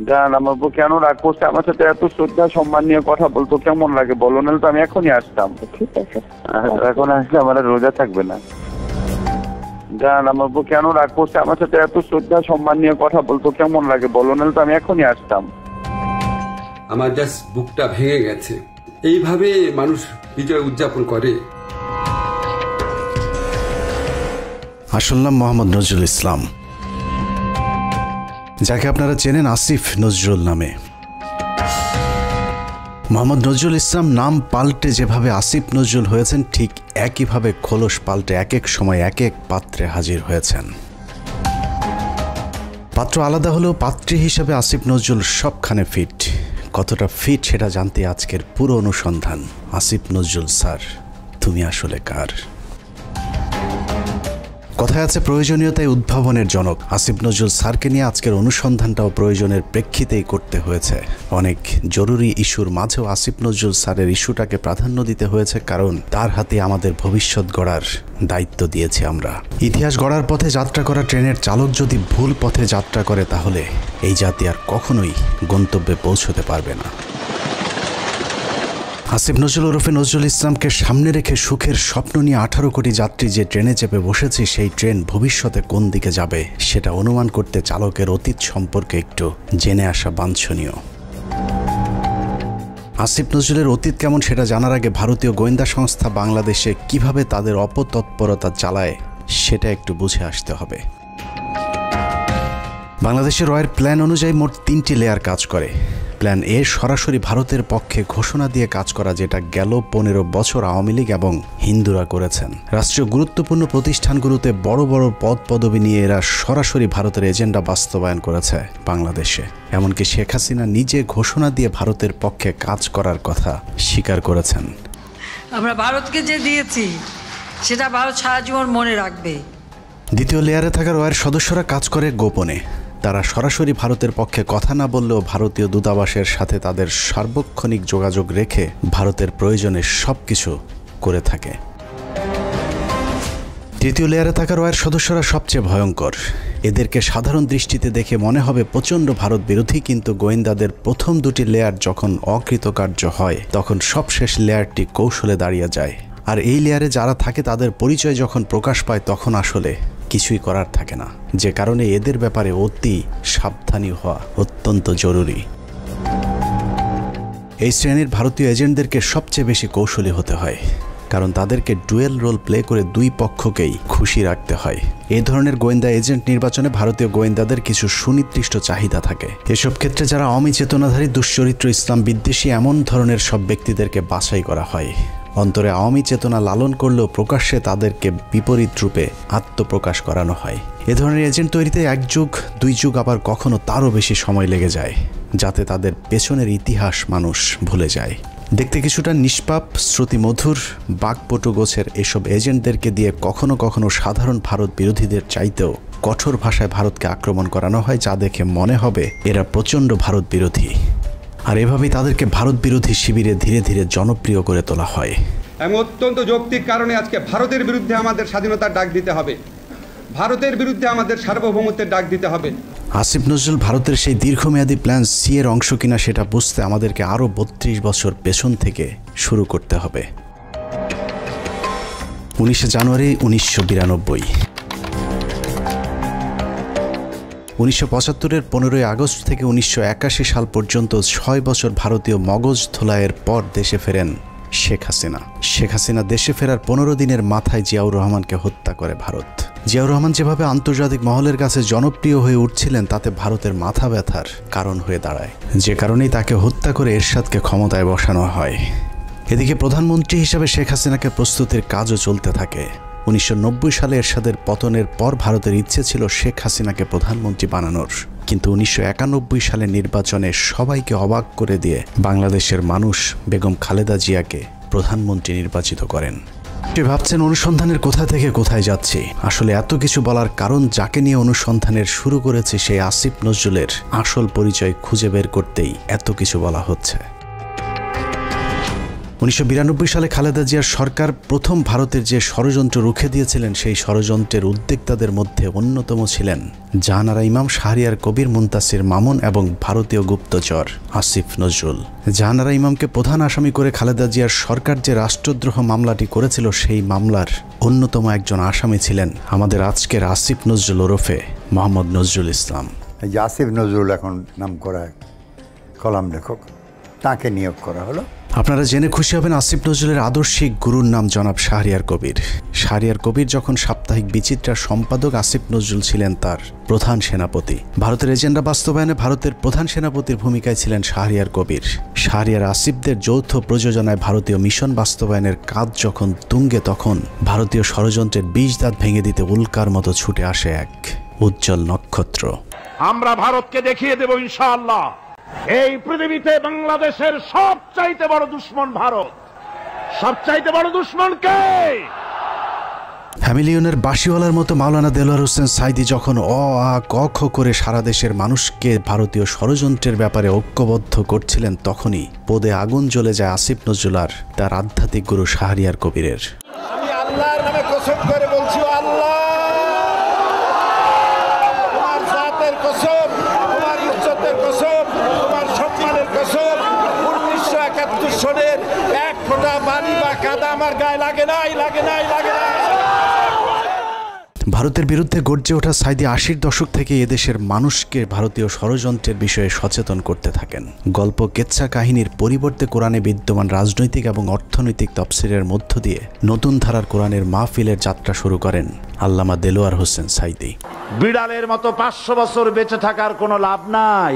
জান আমার বউ কেন রাগ করছে আমার সাথে, এত শ্রদ্ধা সম্মান নিয়ে কথা বলতো কেমন লাগে বলো, নাহলে তো আমি এখনই আসতাম। ঠিক আছে, এখন আসলে আমার রোজা থাকবে না। জান আমার বউ কেন রাগ করছে আমার সাথে, এত শ্রদ্ধা সম্মান নিয়ে কথা বলতো কেমন লাগে বলো, নাহলে তো আমি এখনই আসতাম। আমার জাস্ট বুকটা ভেঙে গেছে। এইভাবে মানুষ বিজয় উদযাপন করে। আসল নাম মোহাম্মদ নজরুল ইসলাম, যাকে আপনারা চেনেন আসিফ নজরুল নামে। মোহাম্মদ নজরুল ইসলাম নাম পাল্টে যেভাবে আসিফ নজরুল হয়েছেন, ঠিক একইভাবে খোলস পাল্টে এক এক সময় এক এক পাত্রে হাজির হয়েছেন। পাত্র আলাদা হলেও পাত্রী হিসেবে আসিফ নজরুল সবখানে ফিট। কতটা ফিট সেটা জানতে আজকের পুরো অনুসন্ধান। আসিফ নজরুল স্যার, তুমি আসলে কার? কথায় আছে প্রয়োজনীয়তায় উদ্ভাবনের জনক। আসিফ নজরুল স্যারকে নিয়ে আজকের অনুসন্ধানটাও প্রয়োজনের প্রেক্ষিতেই করতে হয়েছে। অনেক জরুরি ইস্যুর মাঝেও আসিফ নজরুল স্যারের ইস্যুটাকে প্রাধান্য দিতে হয়েছে, কারণ তার হাতে আমাদের ভবিষ্যৎ গড়ার দায়িত্ব দিয়েছি আমরা। ইতিহাস গড়ার পথে যাত্রা করা ট্রেনের চালক যদি ভুল পথে যাত্রা করে, তাহলে এই জাতি আর কখনোই গন্তব্যে পৌঁছতে পারবে না। আসিফ নজরুল ওরফে নজরুল ইসলামকে সামনে রেখে সুখের স্বপ্ন নিয়ে 18 কোটি যাত্রী যে ট্রেনে চেপে বসেছে, সেই ট্রেন ভবিষ্যতে কোন দিকে যাবে সেটা অনুমান করতে চালকের অতীত সম্পর্কে একটু জেনে আসা বাঞ্ছনীয়। আসিফ নজরুলের অতীত কেমন সেটা জানার আগে ভারতীয় গোয়েন্দা সংস্থা বাংলাদেশে কিভাবে তাদের অপতৎপরতা চালায় সেটা একটু বুঝে আসতে হবে। বাংলাদেশের রয়ের প্ল্যান অনুযায়ী মোট 3টি লেয়ার কাজ করে। প্ল্যান এ সরাসরি ভারতের পক্ষে ঘোষণা দিয়ে কাজ করা, যেটা গেল 15 বছর আওয়ামী লীগ এবং হিন্দুরা করেছেন। রাষ্ট্রীয় গুরুত্বপূর্ণ প্রতিষ্ঠানগুলোতে বড় বড় পদ পদবি নিয়ে এরা সরাসরি ভারতের এজেন্ডা বাস্তবায়ন করেছে বাংলাদেশে। এমনকি শেখ হাসিনা নিজে ঘোষণা দিয়ে ভারতের পক্ষে কাজ করার কথা স্বীকার করেছেন। আমরা ভারতকে যে দিয়েছি সেটা ভারত সারা জীবন মনে রাখবে। দ্বিতীয় লেয়ারে থাকা রয়ের সদস্যরা কাজ করে গোপনে। তারা সরাসরি ভারতের পক্ষে কথা না বললেও ভারতীয় দূতাবাসের সাথে তাদের সার্বক্ষণিক যোগাযোগ রেখে ভারতের প্রয়োজনে সবকিছু করে থাকে। তৃতীয় লেয়ারে থাকা রয়ের সদস্যরা সবচেয়ে ভয়ঙ্কর। এদেরকে সাধারণ দৃষ্টিতে দেখে মনে হবে প্রচণ্ড ভারত বিরোধী, কিন্তু গোয়েন্দাদের প্রথম 2টি লেয়ার যখন অকৃতকার্য হয়, তখন সবশেষ লেয়ারটি কৌশলে দাঁড়িয়ে যায়। আর এই লেয়ারে যারা থাকে তাদের পরিচয় যখন প্রকাশ পায়, তখন আসলে কিছুই করার থাকে না, যে কারণে এদের ব্যাপারে অতি সাবধানী হওয়া অত্যন্ত জরুরি। এই শ্রেণীর ভারতীয় এজেন্টদেরকে সবচেয়ে বেশি কৌশলী হতে হয়, কারণ তাদেরকে ডুয়েল রোল প্লে করে দুই পক্ষকেই খুশি রাখতে হয়। এই ধরনের গোয়েন্দা এজেন্ট নির্বাচনে ভারতীয় গোয়েন্দাদের কিছু সুনির্দিষ্ট চাহিদা থাকে। এসব ক্ষেত্রে যারা আওয়ামী চেতনাধারী, দুশ্চরিত্র, ইসলাম বিদ্বেষী এমন ধরনের সব ব্যক্তিদেরকে বাছাই করা হয়। অন্তরে আওয়ামী চেতনা লালন করলেও প্রকাশ্যে তাদেরকে বিপরীত রূপে আত্মপ্রকাশ করানো হয়। এ ধরনের এজেন্ট তৈরিতে 1 যুগ 2 যুগ, আবার কখনো তারও বেশি সময় লেগে যায়, যাতে তাদের পেছনের ইতিহাস মানুষ ভুলে যায়। দেখতে কিছুটা নিষ্পাপ, শ্রুতিমধুর, বাকপটু গোছের এসব এজেন্টদেরকে দিয়ে কখনো কখনো সাধারণ ভারত বিরোধীদের চাইতেও কঠোর ভাষায় ভারতকে আক্রমণ করানো হয়, যা দেখে মনে হবে এরা প্রচণ্ড ভারত বিরোধী। আর এভাবেই তাদেরকে ভারত বিরোধী শিবিরে ধীরে ধীরে জনপ্রিয় করে তোলা হয়। এবং অত্যন্ত যৌক্তিক কারণে আজকে ভারতের বিরুদ্ধে আমাদের স্বাধীনতার ডাক দিতে হবে, ভারতের বিরুদ্ধে আমাদের সার্বভৌমত্বের ডাক দিতে হবে। আসিফ নজরুল ভারতের সেই দীর্ঘমেয়াদী প্ল্যান সি এর অংশ কিনা সেটা বুঝতে আমাদেরকে আরও 32 বছর পেছন থেকে শুরু করতে হবে। 19 জানুয়ারি 1992। 1975-এর 15ই আগস্ট থেকে 1981 সাল পর্যন্ত 6 বছর ভারতীয় মগজ ধোলাইয়ের পর দেশে ফেরেন শেখ হাসিনা। শেখ হাসিনা দেশে ফেরার 15 দিনের মাথায় জিয়াউর রহমানকে হত্যা করে ভারত। জিয়াউর রহমান যেভাবে আন্তর্জাতিক মহলের কাছে জনপ্রিয় হয়ে উঠছিলেন, তাতে ভারতের মাথা ব্যথার কারণ হয়ে দাঁড়ায়, যে কারণেই তাকে হত্যা করে এরশাদকে ক্ষমতায় বসানো হয়। এদিকে প্রধানমন্ত্রী হিসেবে শেখ হাসিনাকে প্রস্তুতির কাজও চলতে থাকে। 1990 সালে এরশাদের পতনের পর ভারতের ইচ্ছে ছিল শেখ হাসিনাকে প্রধানমন্ত্রী বানানোর, কিন্তু 1991 সালের নির্বাচনে সবাইকে অবাক করে দিয়ে বাংলাদেশের মানুষ বেগম খালেদা জিয়াকে প্রধানমন্ত্রী নির্বাচিত করেন। ভাবছেন অনুসন্ধানের কোথা থেকে কোথায় যাচ্ছি? আসলে এত কিছু বলার কারণ, যাকে নিয়ে অনুসন্ধানের শুরু করেছে সেই আসিফ নজরুলের আসল পরিচয় খুঁজে বের করতেই এত কিছু বলা হচ্ছে। 1992 সালে খালেদা জিয়ার সরকার প্রথম ভারতের যে ষড়যন্ত্র রুখে দিয়েছিলেন, সেই ষড়যন্ত্রের উদ্যোক্তাদের মধ্যে অন্যতম ছিলেন জাহানারা ইমাম, শাহরিয়ার কবির, মুনতাসির মামুন এবং ভারতীয় গুপ্তচর আসিফ নজরুল। জাহানারা ইমামকে প্রধান আসামি করে খালেদা জিয়ার সরকার যে রাষ্ট্রদ্রোহ মামলাটি করেছিল, সেই মামলার অন্যতম একজন আসামি ছিলেন আমাদের আজকের আসিফ নজরুল ওরফে মোহাম্মদ নজরুল ইসলাম। এই যে আসিফ নজরুল এখন নাম করা কলাম লেখক, তাকে নিয়োগ করা হলো। আপনারা জেনে খুশি হবেন, আসিফ নজরুলের আদর্শিক গুরুর নাম জনাব শাহরিয়ার কবির। শাহরিয়ার কবির যখন সাপ্তাহিক বিচিত্রার সম্পাদক, আসিফ নজরুল ছিলেন তার প্রধান সেনাপতি। ভারতের এজেন্ডা বাস্তবায়নে ভারতের প্রধান সেনাপতির ভূমিকায় ছিলেন শাহরিয়ার কবির। শাহরিয়ার আসিফদের যৌথ প্রযোজনায় ভারতীয় মিশন বাস্তবায়নের কাজ যখন তুঙ্গে, তখন ভারতীয় ষড়যন্ত্রের বিষ দাঁত ভেঙে দিতে উল্কার মতো ছুটে আসে এক উজ্জ্বল নক্ষত্র। আমরা ভারতকে দেখিয়ে দেব ইনশাআল্লাহ, এই পৃথিবীতে বাংলাদেশের সবচাইতে বড় দুশ্মন ভারত। সবচাইতে বড় দুশ্মন কে? হ্যামিলিয়নের বাঁশিওয়ালার মতো মাওলানা দেলোয়ার হোসেন সাঈদী যখন অ আ ক খ করে সারা দেশের মানুষকে ভারতীয় ষড়যন্ত্রের ব্যাপারে ঐক্যবদ্ধ করছিলেন, তখনই পদে আগুন জ্বলে যায় আসিফ নজরুল আর তার আধ্যাত্মিক গুরু শাহরিয়ার কবিরের। আমি আল্লাহর নামে কসম করে বলছি, আল্লাহ তোমার জাতের কসম, তোমার ইজ্জতের কসম, তোমার সম্মানের কসম, 1971 সনের এক ফোঁটা পানি বা কাদা আমার গায়ে লাগে নাই, লাগে নাই, লাগে নাই। ভারতের বিরুদ্ধে গর্জে ওঠা সাঈদী 80-র দশক থেকে এদেশের মানুষকে ভারতীয় ষড়যন্ত্রের বিষয়ে সচেতন করতে থাকেন। গল্প, কেচ্ছা কাহিনীর পরিবর্তে কোরআনে বিদ্যমান রাজনৈতিক এবং অর্থনৈতিক তাফসীরের মধ্য দিয়ে নতুন ধারার কোরআনের মাহফিলের যাত্রা শুরু করেন আল্লামা দেলোয়ার হোসেন সাঈদী। বিড়ালের মতো 500 বছর বেঁচে থাকার কোনো লাভ নাই,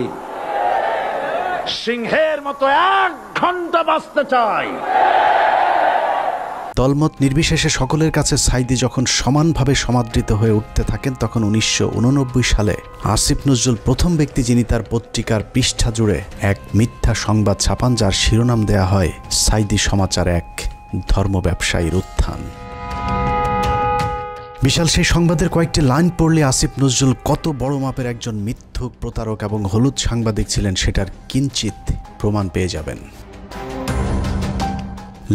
সিংহের মতো 1 ঘন্টা বাঁচতে চাই। দলমত নির্বিশেষে সকলের কাছে সাঈদী যখন সমানভাবে সমাদৃত হয়ে উঠতে থাকেন, তখন 1989 সালে আসিফ নজরুল প্রথম ব্যক্তি যিনি তার পত্রিকার পৃষ্ঠা জুড়ে এক মিথ্যা সংবাদ ছাপান, যার শিরোনাম দেয়া হয় সাঈদী সমাচার, এক ধর্ম ব্যবসায়ীর উত্থান। বিশাল সেই সংবাদের কয়েকটি লাইন পড়লে আসিফ নজরুল কত বড় মাপের একজন মিথ্যুক, প্রতারক এবং হলুদ সাংবাদিক ছিলেন সেটার কিঞ্চিত প্রমাণ পেয়ে যাবেন।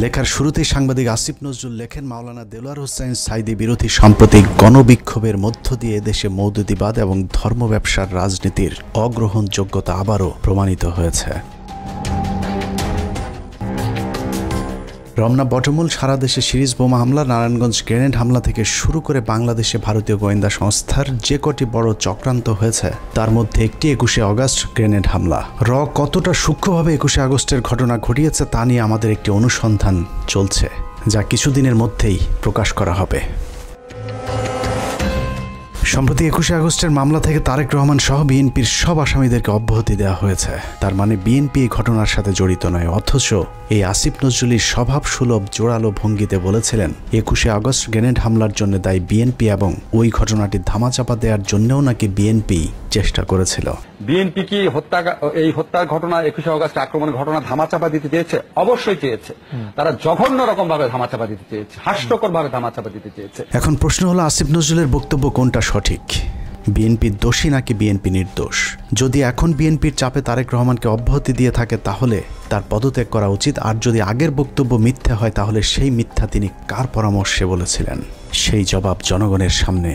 লেখার শুরুতেই সাংবাদিক আসিফ নজরুল লেখেন, মাওলানা দেলোয়ার হোসেন সাঈদী বিরোধী সাম্প্রতিক গণবিক্ষোভের মধ্য দিয়ে দেশে মৌদুদিবাদ এবং ধর্ম ব্যবসার রাজনীতির অগ্রহণযোগ্যতা আবারও প্রমাণিত হয়েছে। রমনা বটমূল, সারা দেশে সিরিজ বোমা হামলা, নারায়ণগঞ্জ গ্রেনেড হামলা থেকে শুরু করে বাংলাদেশে ভারতীয় গোয়েন্দা সংস্থার যে কটি বড় চক্রান্ত হয়েছে, তার মধ্যে একটি 21শে আগস্ট গ্রেনেড হামলা। কতটা সূক্ষ্মভাবে 21শে আগস্টের ঘটনা ঘটিয়েছে তা নিয়ে আমাদের একটি অনুসন্ধান চলছে, যা কিছুদিনের মধ্যেই প্রকাশ করা হবে। সম্প্রতি 21শে আগস্টের মামলা থেকে তারেক রহমান সহ বিএনপির সব আসামিদেরকে অব্যাহতি দেওয়া হয়েছে। তার মানে বিএনপি এই ঘটনার সাথে জড়িত নয়। অথচ এই আসিফ নজরুলের স্বভাব সুলভ জোরালো ভঙ্গিতে বলেছিলেন 21শে আগস্ট গ্রেনেড হামলার জন্য দায়ী বিএনপি এবং ওই ঘটনাটি ধামাচাপা দেওয়ার জন্যও নাকি বিএনপি চেষ্টা করেছিল। বিএনপি কি এই হত্যার ঘটনা, 21শে আগস্ট আক্রমণের ঘটনা ধামাচাপা দিতে চেয়েছে? অবশ্যই চেয়েছে। তারা জঘন্য রকম ভাবে ধামাচাপা দিতে চেয়েছে, হাস্যকর ভাবে ধামাচাপা দিতে চেয়েছে। এখন প্রশ্ন হলো, আসিফ নজরুলের বক্তব্য কোনটা সঠিক? বিএনপি দোষী নাকি বিএনপি নির্দোষ? যদি এখন বিএনপির চাপে তারেক রহমানকে অব্যাহতি দিয়ে থাকে, তাহলে তার পদত্যাগ করা উচিত। আর যদি আগের বক্তব্য মিথ্যা হয়, তাহলে সেই মিথ্যা তিনি কার পরামর্শে বলেছিলেন, সেই জবাব জনগণের সামনে